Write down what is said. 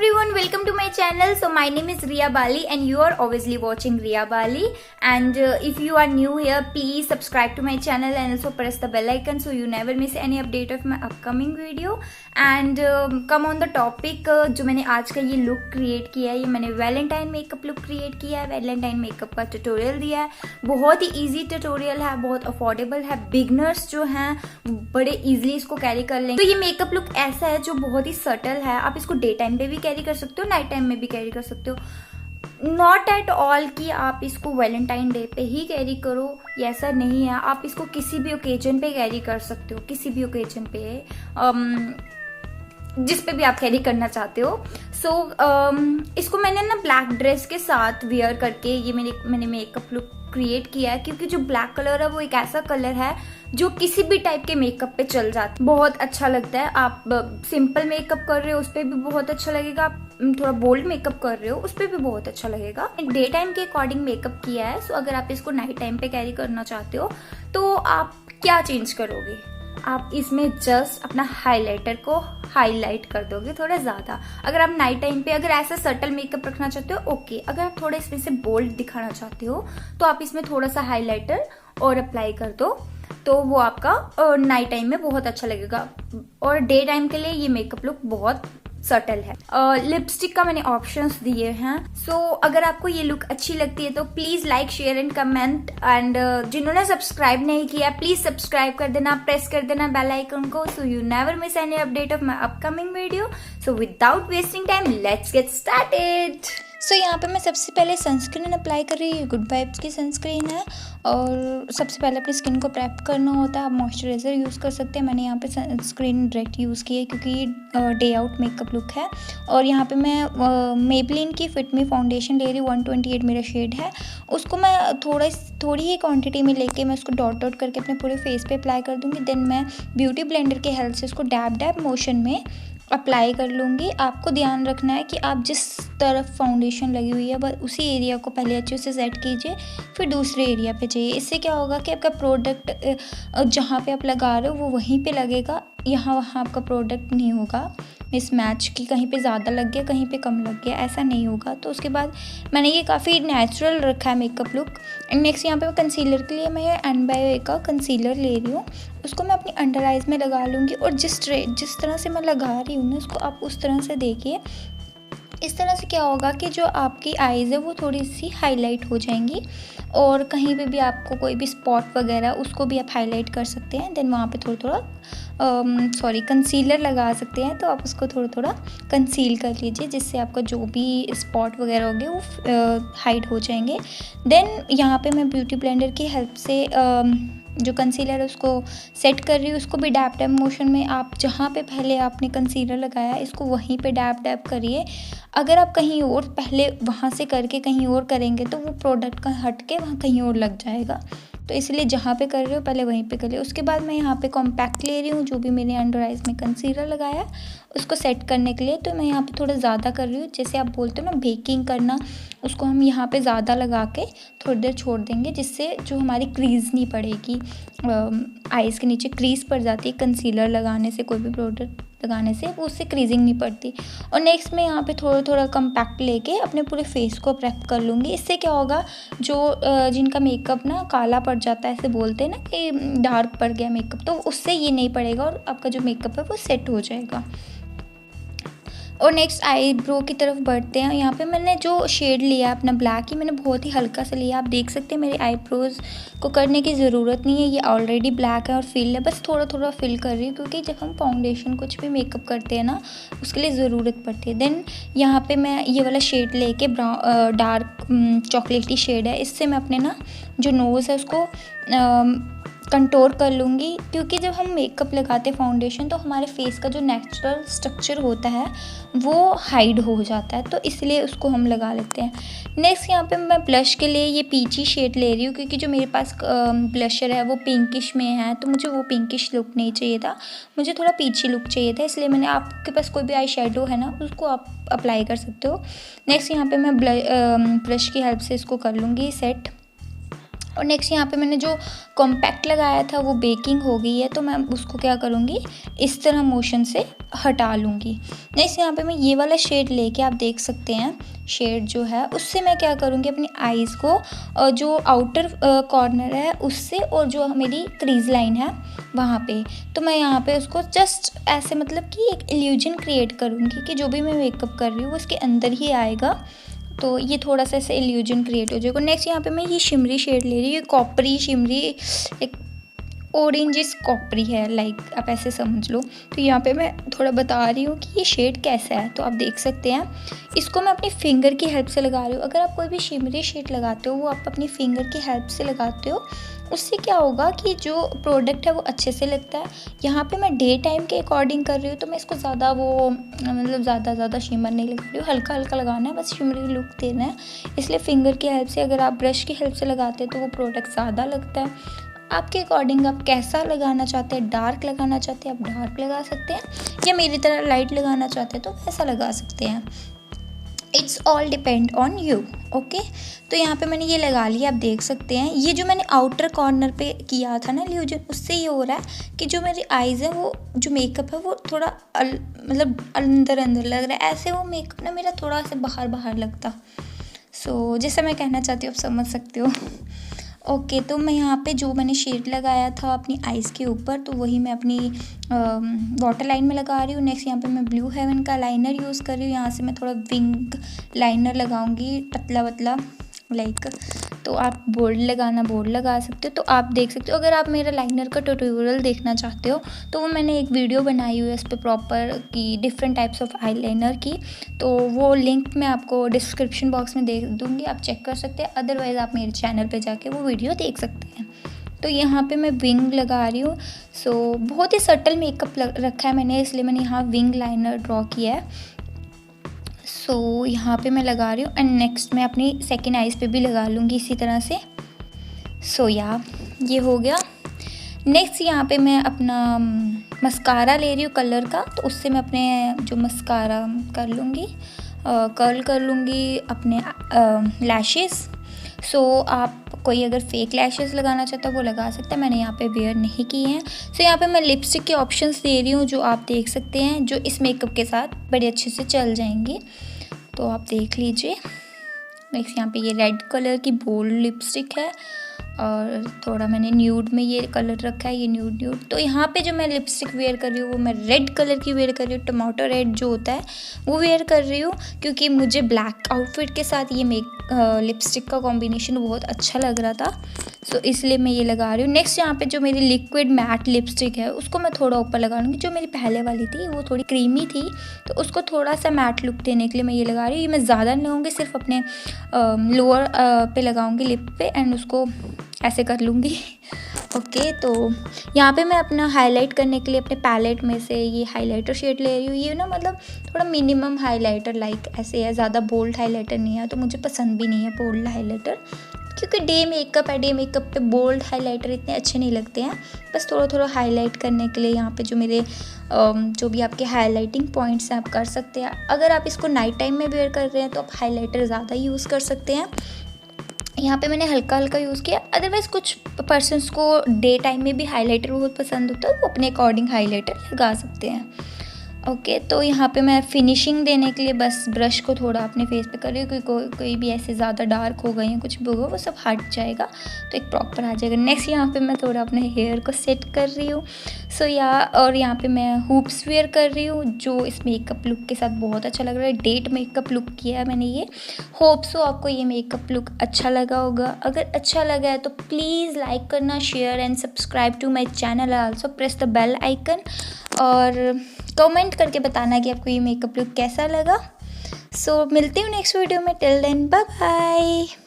everyone, welcome to my channel. So my name is RiyaBali and you are obviously watching RiyaBali. And if you are new here, please subscribe to my channel and also press the bell icon so you never miss any update of my upcoming video. And come on the topic, जो मैंने आज का ये look create किया है, ये मैंने Valentine makeup look create किया है। वैलेंटाइन मेकअप का ट्यूटोरियल दिया है, बहुत ही इजी ट्यूटोरियल है, बहुत अफोर्डेबल है। बिगनर्स जो हैं बड़े इजीली इसको कैरी कर लेंगे। तो ये मेकअप लुक ऐसा है जो बहुत ही सटल है। आप इसको डे टाइम पे भी कैरी कर सकते हो, नाइट टाइम में भी कैरी कर सकते हो। नॉट एट ऑल कि आप इसको वैलेंटाइन डे पे ही कैरी करो, ये ऐसा नहीं है। आप इसको किसी भी ओकेजन पे कैरी कर सकते हो, किसी भी ओकेजन पे जिस पे भी आप कैरी करना चाहते हो। इसको मैंने ना ब्लैक ड्रेस के साथ वेयर करके ये मैंने मेकअप लुक क्रिएट किया है, क्योंकि जो ब्लैक कलर है वो एक ऐसा कलर है जो किसी भी टाइप के मेकअप पे चल जाता है, बहुत अच्छा लगता है। आप सिंपल मेकअप कर रहे हो उस पर भी बहुत अच्छा लगेगा, आप थोड़ा बोल्ड मेकअप कर रहे हो उस पर भी बहुत अच्छा लगेगा। डे टाइम के अकॉर्डिंग मेकअप किया है। सो अगर आप इसको नाइट टाइम पे कैरी करना चाहते हो तो आप क्या चेंज करोगे, आप इसमें जस्ट अपना हाइलाइटर को हाईलाइट कर दोगे थोड़ा ज्यादा। अगर आप नाइट टाइम पे अगर ऐसा सटल मेकअप रखना चाहते हो ओके, अगर आप थोड़ा इसमें से बोल्ड दिखाना चाहते हो तो आप इसमें थोड़ा सा हाइलाइटर और अप्लाई कर दो, तो वो आपका नाइट टाइम में बहुत अच्छा लगेगा। और डे टाइम के लिए ये मेकअप लुक बहुत सटल है। लिपस्टिक का मैंने ऑप्शंस दिए हैं। अगर आपको ये लुक अच्छी लगती है तो please like share and comment. And जिन्होंने सब्सक्राइब नहीं किया प्लीज सब्सक्राइब कर देना, प्रेस कर देना बेल आइकन को so you never miss any update of my upcoming video. So without wasting time let's get started. यहाँ पे मैं सबसे पहले सनस्क्रीन अप्लाई कर रही हूँ। गुड वाइब्स की सनस्क्रीन है और सबसे पहले अपनी स्किन को प्रेप करना होता है। आप मॉइस्चराइज़र यूज़ कर सकते हैं। मैंने यहाँ पे सनस्क्रीन डायरेक्ट यूज़ की है क्योंकि ये डे आउट मेकअप लुक है। और यहाँ पे मैं मेबलिन की फिट मी फाउंडेशन ले रही हूँ, 128 मेरा शेड है। उसको मैं थोड़ी ही क्वान्टिटी में लेके मैं उसको डॉट डॉट करके अपने पूरे फेस पे अप्लाई कर दूँगी। देन मैं ब्यूटी ब्लेंडर के हेल्प से उसको डैब डैब मोशन में अप्लाई कर लूँगी। आपको ध्यान रखना है कि आप जिस तरफ फाउंडेशन लगी हुई है बस उसी एरिया को पहले अच्छे से सेट कीजिए, फिर दूसरे एरिया पे जाइए। इससे क्या होगा कि आपका प्रोडक्ट जहाँ पे आप लगा रहे हो वो वहीं पे लगेगा, यहाँ वहाँ आपका प्रोडक्ट नहीं होगा मिसमैच की, कहीं पे ज़्यादा लग गया कहीं पे कम लग गया, ऐसा नहीं होगा। तो उसके बाद मैंने ये काफ़ी नेचुरल रखा है मेकअप लुक। एंड नेक्स्ट यहाँ पे मैं कंसीलर के लिए मैं एन बायो का कंसीलर ले रही हूँ। उसको मैं अपनी अंडर आइज़ में लगा लूँगी और जिस तरह से मैं लगा रही हूँ ना उसको आप उस तरह से देखिए। इस तरह से क्या होगा कि जो आपकी आईज़ है वो थोड़ी सी हाईलाइट हो जाएंगी और कहीं पे भी आपको कोई भी स्पॉट वगैरह उसको भी आप हाईलाइट कर सकते हैं। देन वहाँ पे थोड़ा कंसीलर लगा सकते हैं, तो आप उसको थोड़ा कंसील कर लीजिए जिससे आपका जो भी स्पॉट वगैरह होंगे वो हाइड हो जाएंगे। देन यहाँ पे मैं ब्यूटी ब्लेंडर की हेल्प से जो कंसीलर है उसको सेट कर रही हूँ। उसको भी डैब डैब मोशन में आप जहाँ पे पहले आपने कंसीलर लगाया इसको वहीं पे डैब डैब करिए। अगर आप कहीं और पहले वहाँ से करके कहीं और करेंगे तो वो प्रोडक्ट का हट के वहाँ कहीं और लग जाएगा, तो इसलिए जहाँ पे कर रहे हो पहले वहीं पे करिए। उसके बाद मैं यहाँ पे कॉम्पैक्ट ले रही हूँ, जो भी मैंने अंडर आइज़ में कंसीलर लगाया उसको सेट करने के लिए। तो मैं यहाँ पे थोड़ा ज़्यादा कर रही हूँ, जैसे आप बोलते हो ना बेकिंग करना, उसको हम यहाँ पे ज़्यादा लगा के थोड़ी देर छोड़ देंगे जिससे जो हमारी क्रीज़ नहीं पड़ेगी। आइज़ के नीचे क्रीज़ पड़ जाती है कंसीलर लगाने से, कोई भी प्रोडक्ट लगाने से वो उससे क्रीजिंग नहीं पड़ती। और नेक्स्ट मैं यहाँ पे थोड़ा कम्पैक्ट लेके अपने पूरे फेस को प्रेप कर लूँगी। इससे क्या होगा, जो जिनका मेकअप ना काला पड़ जाता है, ऐसे बोलते हैं ना कि डार्क पड़ गया मेकअप, तो उससे ये नहीं पड़ेगा और आपका जो मेकअप है वो सेट हो जाएगा। और नेक्स्ट आईब्रो की तरफ बढ़ते हैं। यहाँ पे मैंने जो शेड लिया अपना ब्लैक ही मैंने बहुत ही हल्का सा लिया। आप देख सकते हैं मेरे आईब्रोज को करने की ज़रूरत नहीं है, ये ऑलरेडी ब्लैक है और फिल है, बस थोड़ा फिल कर रही हूँ क्योंकि जब हम फाउंडेशन कुछ भी मेकअप करते हैं ना उसके लिए ज़रूरत पड़ती है। देन यहाँ पे मैं ये वाला शेड लेके डार्क चॉकलेटी शेड है, इससे मैं अपने ना जो नोज़ है उसको कंटोर कर लूँगी। क्योंकि जब हम मेकअप लगाते हैं फाउंडेशन तो हमारे फेस का जो नेचुरल स्ट्रक्चर होता है वो हाइड हो जाता है, तो इसलिए उसको हम लगा लेते हैं। नेक्स्ट यहाँ पे मैं ब्लश के लिए ये पीची शेड ले रही हूँ क्योंकि जो मेरे पास ब्लशर है वो पिंकिश में है, तो मुझे वो पिंकिश लुक नहीं चाहिए था, मुझे थोड़ा पीची लुक चाहिए था, इसलिए मैंने, आपके पास कोई भी आई शेडो है ना उसको आप अप्लाई कर सकते हो। नेक्स्ट यहाँ पर मैं ब्रश की हेल्प से इसको कर लूँगी सेट। और नेक्स्ट यहाँ पे मैंने जो कॉम्पैक्ट लगाया था वो बेकिंग हो गई है, तो मैं उसको क्या करूँगी, इस तरह मोशन से हटा लूँगी। नेक्स्ट यहाँ पे मैं ये वाला शेड लेके, आप देख सकते हैं शेड जो है, उससे मैं क्या करूँगी, अपनी आईज़ को जो आउटर कॉर्नर है उससे और जो मेरी क्रीज लाइन है वहाँ पे, तो मैं यहाँ पे उसको जस्ट ऐसे मतलब कि एक इल्यूजन क्रिएट करूँगी कि जो भी मैं मेकअप कर रही हूँ वो इसके अंदर ही आएगा। तो ये थोड़ा सा ऐसे इल्यूजन क्रिएट हो जाएगा। नेक्स्ट यहाँ पे मैं ये शिमरी शेड ले रही हूँ, कॉपरी शिमरी, एक ऑरेंजिश कॉपरी है, लाइक आप ऐसे समझ लो। तो यहाँ पे मैं थोड़ा बता रही हूँ कि ये शेड कैसा है, तो आप देख सकते हैं। इसको मैं अपनी फिंगर की हेल्प से लगा रही हूँ। अगर आप कोई भी शिमरी शेड लगाते हो वो आप अपनी फिंगर की हेल्प से लगाते हो, उससे क्या होगा कि जो प्रोडक्ट है वो अच्छे से लगता है। यहाँ पे मैं डे टाइम के अकॉर्डिंग कर रही हूँ, तो मैं इसको ज़्यादा वो मतलब ज़्यादा शिमर नहीं लगा रही हूँ, हल्का हल्का लगाना है, बस शिमरी लुक देना है। इसलिए फिंगर की हेल्प से, अगर आप ब्रश की हेल्प से लगाते हैं तो वो प्रोडक्ट ज़्यादा लगता है। आपके अकॉर्डिंग आप कैसा लगाना चाहते हैं, डार्क लगाना चाहते हैं आप डार्क लगा सकते हैं, या मेरी तरह लाइट लगाना चाहते हैं तो वैसा लगा सकते हैं। It's all depend on you. Okay, तो यहाँ पे मैंने ये लगा लिया, आप देख सकते हैं। ये जो मैंने आउटर कॉर्नर पे किया था ना इल्यूजन, उससे ये हो रहा है कि जो मेरी आईज़ है वो जो मेकअप है वो थोड़ा मतलब अंदर अंदर लग रहा है, ऐसे वो मेकअप ना मेरा थोड़ा सा बाहर बाहर लगता। सो जैसा मैं कहना चाहती हूँ आप समझ सकते हो। ओके, तो मैं यहाँ पे जो मैंने शेड लगाया था अपनी आईज़ के ऊपर, तो वही मैं अपनी वाटर लाइन में लगा रही हूँ। नेक्स्ट यहाँ पे मैं ब्लू हेवन का लाइनर यूज़ कर रही हूँ। यहाँ से मैं थोड़ा विंग लाइनर लगाऊंगी, पतला पतला लाइक। तो आप बोल्ड लगाना बोल्ड लगा सकते हो। तो आप देख सकते हो, अगर आप मेरा लाइनर का ट्यूटोरियल देखना चाहते हो तो वो मैंने एक वीडियो बनाई हुई है इस पर प्रॉपर की different types of eye liner की, तो वो लिंक मैं आपको डिस्क्रिप्शन बॉक्स में दे दूँगी, आप चेक कर सकते हैं। अदरवाइज़ आप मेरे चैनल पे जाके वो वीडियो देख सकते हैं। तो यहाँ पे मैं विंग लगा रही हूँ। सो बहुत ही सटल मेकअप रखा है मैंने, इसलिए मैंने यहाँ विंग लाइनर ड्रॉ किया है। सो यहाँ पे मैं लगा रही हूँ, एंड नेक्स्ट मैं अपनी सेकेंड आइज़ पे भी लगा लूँगी इसी तरह से। सो ये हो गया। नेक्स्ट यहाँ पे मैं अपना मस्कारा ले रही हूँ कलर का, तो उससे मैं अपने जो मस्कारा कर लूँगी, कर्ल कर लूँगी अपने लैशेज़। सो आप कोई अगर फेक लैशेज़ लगाना चाहता है वो लगा सकता है, मैंने यहाँ पे वेयर नहीं की हैं। सो यहाँ पे मैं लिपस्टिक के ऑप्शंस दे रही हूँ जो आप देख सकते हैं, जो इस मेकअप के साथ बड़े अच्छे से चल जाएंगी, तो आप देख लीजिए। नेक्स्ट यहाँ पे ये रेड कलर की बोल्ड लिपस्टिक है, और थोड़ा मैंने न्यूड में ये कलर रखा है, ये न्यूड। तो यहाँ पे जो मैं लिपस्टिक वेयर कर रही हूँ वो मैं रेड कलर की वेयर कर रही हूँ, टमाटो रेड जो होता है वो वेयर कर रही हूँ, क्योंकि मुझे ब्लैक आउटफिट के साथ ये लिपस्टिक का कॉम्बिनेशन बहुत अच्छा लग रहा था। सो इसलिए मैं ये लगा रही हूँ। नेक्स्ट यहाँ पे जो मेरी लिक्विड मैट लिपस्टिक है उसको मैं थोड़ा ऊपर लगा लूँगी। जो मेरी पहले वाली थी वो थोड़ी क्रीमी थी, तो उसको थोड़ा सा मैट लुक देने के लिए मैं ये लगा रही हूँ। ये मैं ज़्यादा नहीं लगाऊँगी, सिर्फ अपने लोअर पे लगाऊँगी लिप पे, एंड उसको ऐसे कर लूँगी। ओके, तो यहाँ पे मैं अपना हाईलाइट करने के लिए अपने पैलेट में से ये हाइलाइटर शेड ले रही हूँ। ये ना मतलब थोड़ा मिनिमम हाइलाइटर लाइक ऐसे है, ज़्यादा बोल्ड हाइलाइटर नहीं है, तो मुझे पसंद भी नहीं है बोल्ड हाइलाइटर, क्योंकि डे मेकअप है, डे मेकअप पे बोल्ड हाइलाइटर इतने अच्छे नहीं लगते हैं। बस थोड़ा थोड़ा हाईलाइट करने के लिए यहाँ पे जो मेरे जो भी आपके हाइलाइटिंग पॉइंट्स हैं आप कर सकते हैं। अगर आप इसको नाइट टाइम में वेयर कर रहे हैं तो आप हाइलाइटर ज़्यादा यूज़ कर सकते हैं। यहाँ पे मैंने हल्का हल्का यूज़ किया। अदरवाइज़ कुछ पर्सन्स को डे टाइम में भी हाइलाइटर बहुत पसंद होता है, वो अपने अकॉर्डिंग हाइलाइटर लगा सकते हैं। ओके, तो यहाँ पे मैं फिनिशिंग देने के लिए बस ब्रश को थोड़ा अपने फेस पे कर रही हूँ, क्योंकि कोई भी ऐसे ज़्यादा डार्क हो गए हैं कुछ भी होगा वो सब हट जाएगा, तो एक प्रॉपर आ जाएगा। नेक्स्ट यहाँ पे मैं थोड़ा अपने हेयर को सेट कर रही हूँ। सो और यहाँ पे मैं हुप्स वेयर कर रही हूँ, जो इस मेकअप लुक के साथ बहुत अच्छा लग रहा है। डेट मेकअप लुक किया है मैंने ये। होप सो आपको ये मेकअप लुक अच्छा लगा होगा। अगर अच्छा लगा है तो प्लीज़ लाइक करना, share and subscribe to my channel, also press the bell icon, और कमेंट करके बताना कि आपको ये मेकअप लुक कैसा लगा। सो मिलती हूँ नेक्स्ट वीडियो में। Till then bye bye.